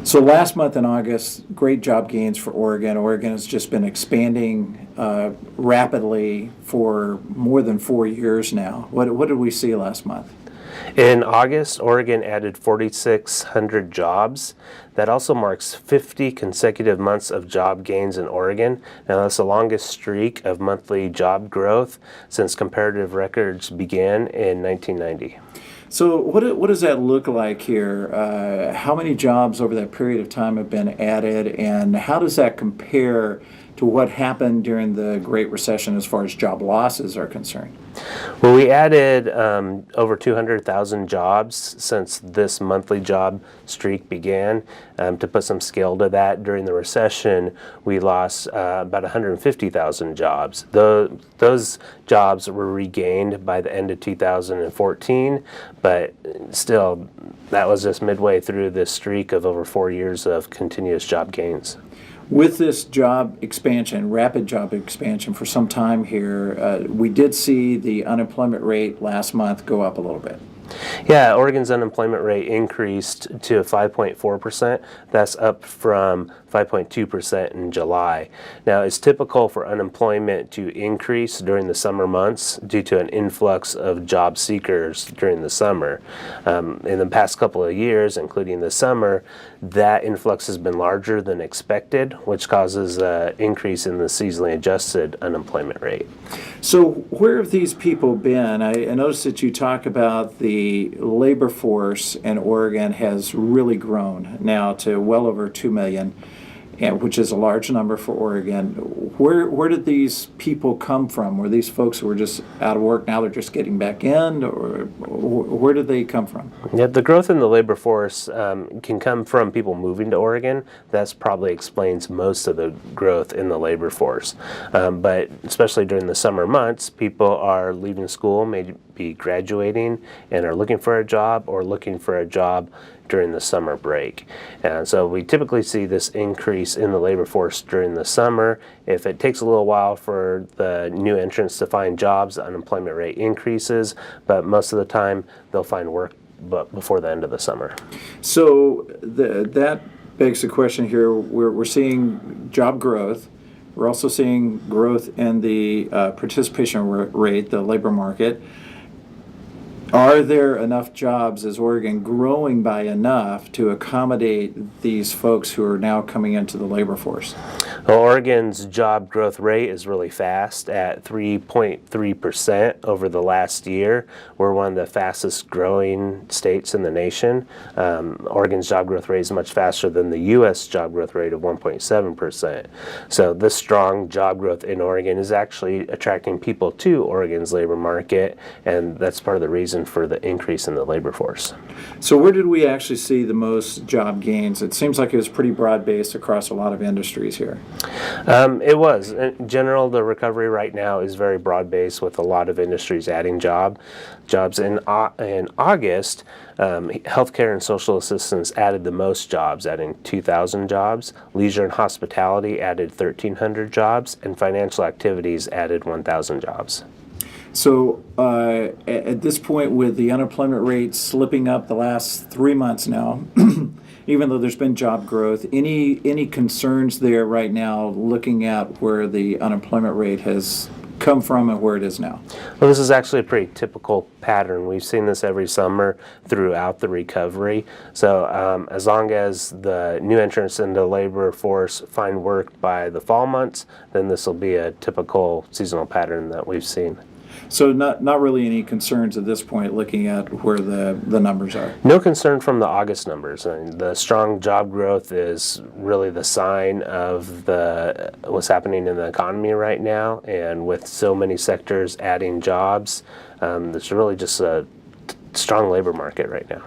So last month in August, great job gains for Oregon. Oregon has just been expanding rapidly for more than 4 years now. What did we see last month? In August, Oregon added 4,600 jobs. That also marks 50 consecutive months of job gains in Oregon. Now, that's the longest streak of monthly job growth since comparative records began in 1990. So what does that look like here? How many jobs over that period of time have been added, and how does that compare to what happened during the Great Recession as far as job losses are concerned? Well, we added over 200,000 jobs since this monthly job streak began. To put some scale to that, during the recession, we lost about 150,000 jobs. Those jobs were regained by the end of 2014, but still, that was just midway through this streak of over 4 years of continuous job gains. With this job expansion, rapid job expansion for some time here, we did see the unemployment rate last month go up a little bit. Yeah, Oregon's unemployment rate increased to 5.4%. That's up from 5.2% in July. Now, it's typical for unemployment to increase during the summer months due to an influx of job seekers during the summer. In the past couple of years, including the summer, that influx has been larger than expected, which causes an increase in the seasonally adjusted unemployment rate. So where have these people been? I noticed that you talk about the labor force in Oregon has really grown now to well over 2 million, which is a large number for Oregon. Where did these people come from? Were these folks who were just out of work, now they're just getting back in, or where did they come from? Yeah, the growth in the labor force can come from people moving to Oregon. That's probably explains most of the growth in the labor force. But especially during the summer months, people are leaving school, maybe graduating, and are looking for a job or looking for a job during the summer break. And so we typically see this increase in the labor force during the summer. If it takes a little while for the new entrants to find jobs, the unemployment rate increases, but most of the time they'll find work before the end of the summer. So that begs the question here. We're seeing job growth. We're also seeing growth in the participation rate, the labor market. Are there enough jobs? Is Oregon growing by enough to accommodate these folks who are now coming into the labor force? Well, Oregon's job growth rate is really fast at 3.3% over the last year. We're one of the fastest growing states in the nation. Oregon's job growth rate is much faster than the U.S. job growth rate of 1.7%. So this strong job growth in Oregon is actually attracting people to Oregon's labor market, and that's part of the reason for the increase in the labor force. So where did we actually see the most job gains? It seems like it was pretty broad-based across a lot of industries here. It was. In general, the recovery right now is very broad-based with a lot of industries adding jobs. In August, healthcare and social assistance added the most jobs, adding 2,000 jobs. Leisure and hospitality added 1,300 jobs, and financial activities added 1,000 jobs. So at this point, with the unemployment rate slipping up the last 3 months now, even though there's been job growth, any concerns there right now looking at where the unemployment rate has come from and where it is now? Well, this is actually a pretty typical pattern. We've seen this every summer throughout the recovery. So as long as the new entrants into the labor force find work by the fall months, then this will be a typical seasonal pattern that we've seen. So not really any concerns at this point looking at where the numbers are? No concern from the August numbers. I mean, the strong job growth is really the sign of what's happening in the economy right now, and with so many sectors adding jobs, there's really just a strong labor market right now.